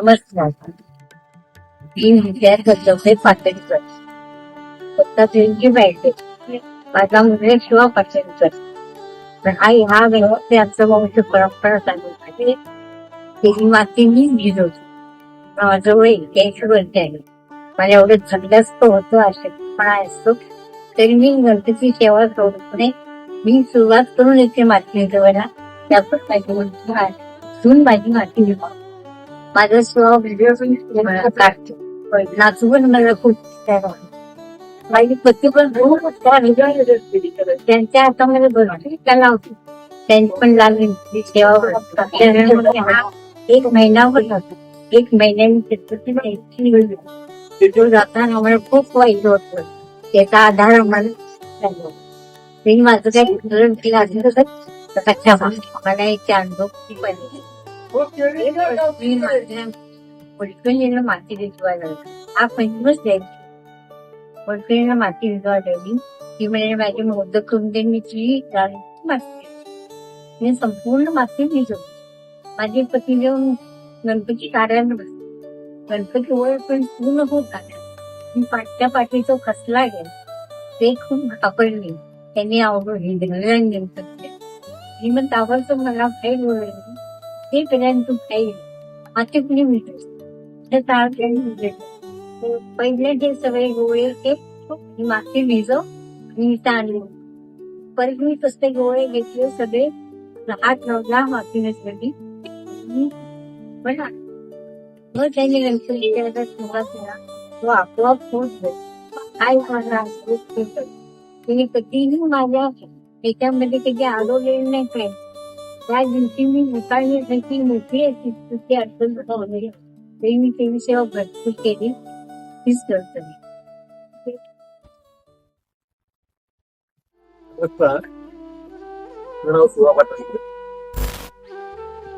नमस्कार. मी विद्यार्थी पाटणकर. स्वतः त्यांची बॅटे माझा मुलगा शिवा पाटणकर. पण आई हा गणपती आमचं वंश परंपरा चालू आहे. ही माती मी भिजवतो. माझ्याजवळ 81 वर्ष आहे. मला एवढं थंडस्त होतं, अशक्तपणा असतो, तरी मी गणपती सेवा सोडून मी सुरुवात करून येते माती भिजवायला. त्यातच माझी मुलगी आहे, माझी माती भिजवतो. माझा स्वभाव व्हिडिओ काढतो. नाचवून मला खूप माझी पती पण त्यांच्या हातामध्ये भरपूर कला होती. त्यांची पण लागली सेवा. एक महिनाभर जातो. एक महिन्याने तिथून जाताना मला खूप वाईट होतं. त्याचा आधार आम्हाला माझं काही मला एक अनुभव पडकणीला माती भिजवायला हा पहिलीच द्यायची. पडकणीला माती भिजवायला ती म्हणजे माझी मोदक करून दे, मी ती माती मी संपूर्ण माती भिजवली. माझे पती जेव्हा गणपती काढायला बसले, गणपती वर पण पूर्ण होत आल्या. मी पाठच्या पाठीचा खसला गेला. ते खूप घाबरले. त्यांनी आवडून हिंदू मग ताबडतोब मला फाईल बोलवली. ते पर्यंत तू फाईल माती कुणी मिळतो. पहिले जे सगळे गोळे ते माती भिजव आणि आणले. परत मी तसे गोळे घेतले, सगळे हात लावला माती नसली. मग त्यांनी गणपती सुरुवात केला. तो आपोआप होत काय माझा तिने कधीही माझ्या त्याच्यामध्ये कधी आलोलेलं नाही काय. त्या दिवशी मी मुकाळी मोठी अशी अडचण वगैरे तरी मी त्याची सेवा भरपूर केली. तीच करतो मी.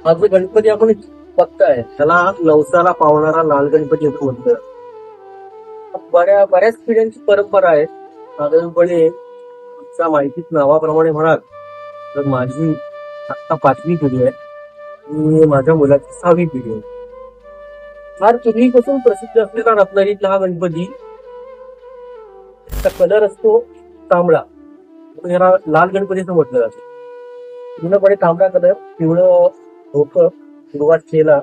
माझं गणपती आपण फक्त आहे, त्याला नवसाला पावणारा लाल गणपती असं म्हणतं. बऱ्याच पिढ्यांची परंपरा आहे. साधारणपणे माहितीच नावाप्रमाणे म्हणाल तर माझी आता 5वी पिढी आहे आणि माझ्या मुलाची 6वी पिढी आहे. फार पूर्वीपासून प्रसिद्ध असलेला रत्नागिरीतला हा गणपती, त्याचा कलर असतो तांबडा. ह्याला लाल गणपती असं म्हटलं जातं. पूर्णपणे तांबडा कलर, पिवळं डोकं, हिरवा चेला,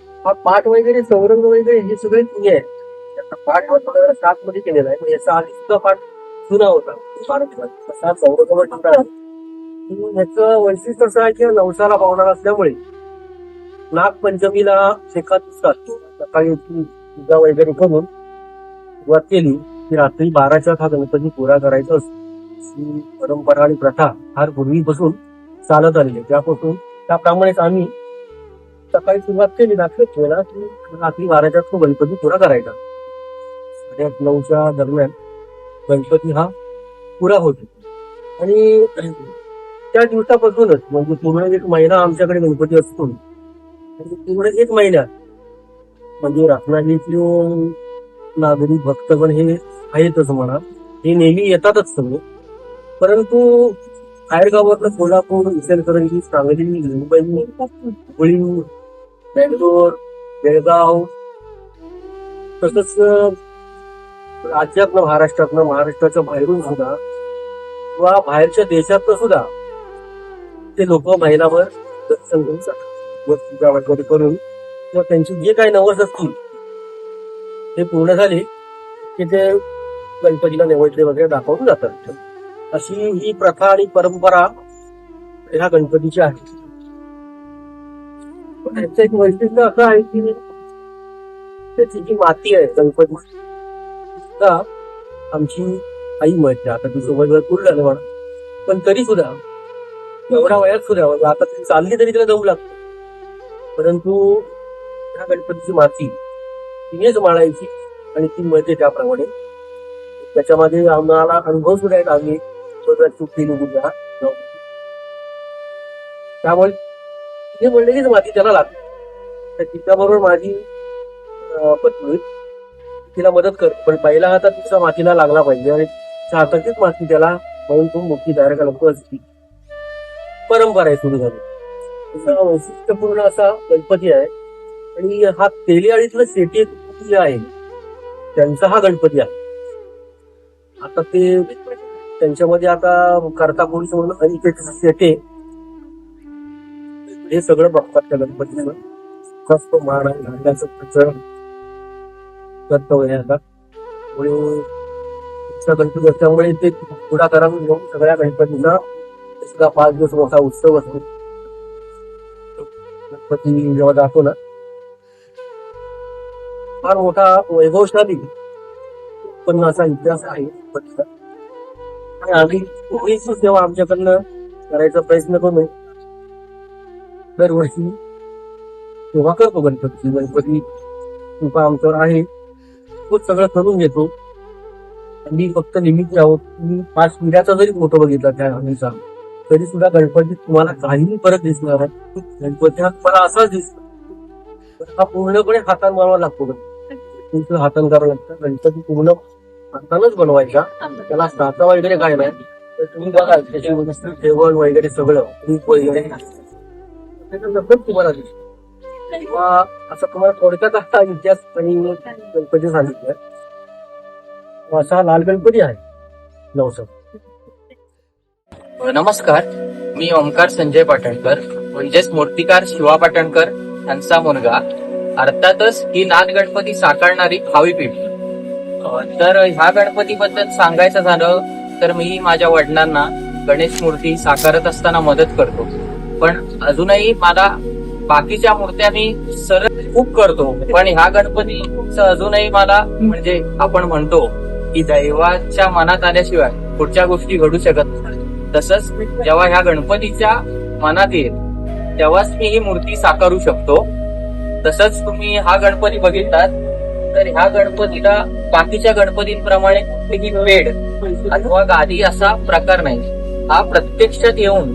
हा पाठ वगैरे, चौरंग वगैरे हे सगळे जुने आहेत. त्याचा पाठ 2007 मध्ये केलेला आहे. पण याचा आधी सुद्धा पाठ जुना होता. ह्याचं वैशिष्ट्य असं आहे की नवसाला पावणार असल्यामुळे नागपंचमीला शेतात असतात. सकाळी पूजा वगैरे करून सुरुवात केली की रात्री 12च्या हा गणपती पुरा करायचा असतो. ही परंपरा आणि प्रथा फार पूर्वीपासून चालत आलेली आहे. त्याप्रमाणेच आम्ही सकाळी सुरुवात केली नागपंचमीला की रात्री 12च्या तो गणपती पुरा करायचा. 9:30च्या दरम्यान गणपती हा पुरा होतो. आणि त्या दिवसापासूनच म्हणजे पूर्ण 1 महिना आमच्याकडे गणपती असतो. पूर्ण 1 महिन्यात म्हणजे रत्नागिरीतले नागरिक भक्तगण हे आहेतच म्हणा, हे नेहमी येतातच सगळे. परंतु बाहेरगावातलं कोल्हापूर, इचलकरंजी, सांगली, मुंबई, पुणे, बेंगलोर, बेळगाव, तसंच राज्यातनं, महाराष्ट्राच्या बाहेरून सुद्धा किंवा बाहेरच्या देशातनं सुद्धा ते लोक महिनाभर दर्शन घेऊन जातात. पूजा वगैरे करून किंवा त्यांची जे काही नवस असतील ते पूर्ण झाले की ते गणपतीला नैवेद्य वगैरे दाखवून जातात. अशी ही प्रथा आणि परंपरा ह्या गणपतीची आहे. त्याचं एक वैशिष्ट्य असं आहे की त्याची जी माती आहे गणपती सुद्धा आमची आई म्हणते. आता ती सोबत पूर्ण झालं म्हणा, पण तरी सुद्धा एवढ्या वयात सुद्धा आता ती चालली तरी तिला जाऊ लागतो. परंतु ह्या गणपतीची माती तिनेच माळायची आणि ती मिळते त्याप्रमाणे. त्याच्यामध्ये आम्हाला अनुभव सुद्धा आहेत. आम्ही चूक केली उद्या त्यामुळे तिने म्हणलेलीच माती त्याला लागते. तर तिच्याबरोबर माझी पत्नी तिला मदत करते. पण पहिला हातात तिचा मातीला लागला पाहिजे आणि तिच्या हाताचीच माती त्याला म्हणून तो मोठी तयार करतो असती परंपरा आहे सुरू झाली. असा वैशिष्ट्यपूर्ण असा गणपती आहे. आणि हा तेलीआळीतलं शेटे जे आहे त्यांचा हा गणपती आहे. आता ते त्यांच्यामध्ये आता करता कोणी म्हणून अनिकेत शेटे हे सगळं बघतात त्या गणपतीचं. जास्त मान आहे घालण्याचं त्याचं कर्तव्य आहे. आता गणपती असल्यामुळे ते पुढाकारातून घेऊन सगळ्या गणपतीचा सुद्धा 5 दिवस मोठा उत्सव असतो. गणपती जेव्हा जातो ना फार मोठा वैभवशाली उत्पन्न असा इतिहास आहे गणपतीचा. आणि आम्ही थोडीशी सेवा आमच्याकडनं करायचा प्रयत्न करू. दरवर्षी सेवा करतो गणपतीची. गणपती कृपा आमच्यावर आहे, खूप सगळं करून घेतो. मी फक्त निमित्त आहोत. तुम्ही 5 पिढ्याचा जरी फोटो बघितला त्या आम्हीचा तरी सुद्धा गणपतीत तुम्हाला काहीही फरक दिसणार आहे. गणपती हा तुम्हाला असाच दिसतो. हा पूर्णपणे हाताने बनवावा लागतो. तुमचं हाताने करावं लागतं. गणपती पूर्ण हातानच बनवायचा. त्याला साचा वगैरे काय नाही. तर तुम्ही बघा त्याची जेवण वगैरे सगळं तूप वगैरे त्याच्यानंतर तुम्हाला दिसतं. किंवा असं तुम्हाला थोडक्यात हा इतिहास आणि गणपती सांगितलं. असा लाल गणपती आहे नवसा. नमस्कार, मी ओमकार संजय पाटणकर म्हणजेच मूर्तिकार शिवा पाटणकर यांचा मुलगा. अर्थातच ही लाल गणपती साकारणारी भावी पिढी. तर ह्या गणपतीबद्दल सांगायचं झालं तर मी माझ्या वडिलांना गणेश मूर्ती साकारत असताना मदत करतो. पण अजूनही मला बाकीच्या मूर्त्या मी सरळ खूप करतो. पण ह्या गणपतीचं अजूनही मला म्हणजे आपण म्हणतो की दैवाच्या मनात आल्याशिवाय पुढच्या गोष्टी घडू शकत नाही. तसंच जेव्हा ह्या गणपतीच्या मनात येईल तेव्हाच मी ही मूर्ती साकारू शकतो. तसंच तुम्ही हा गणपती बघितलात तर ह्या गणपतीला बाकीच्या गणपतींप्रमाणे कुठलीही पेड अथवा गादी असा प्रकार नाही. हा प्रत्यक्षात येऊन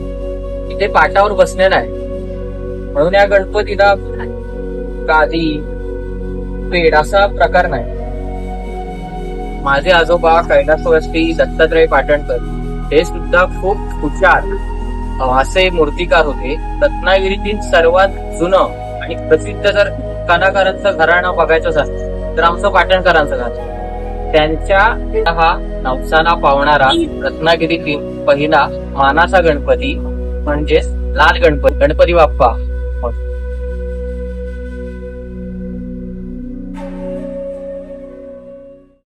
इथे पाटावर बसलेला आहे. म्हणून या गणपतीला गादी पेड असा प्रकार नाही. माझे आजोबा कैलासवासी दत्तात्रय पाटणकर हे सुद्धा खूप हुशार असे मूर्तिकार होते. रत्नागिरीतील सर्वात जुनं आणि प्रसिद्ध जर कलाकारांचं घराणं बघायचं झालं तर आमचं पाटणकरांचं घराणं. त्यांच्या हा नवसाला पावणारा रत्नागिरीतील पहिला मानाचा गणपती म्हणजेच लाल गणपती बाप्पा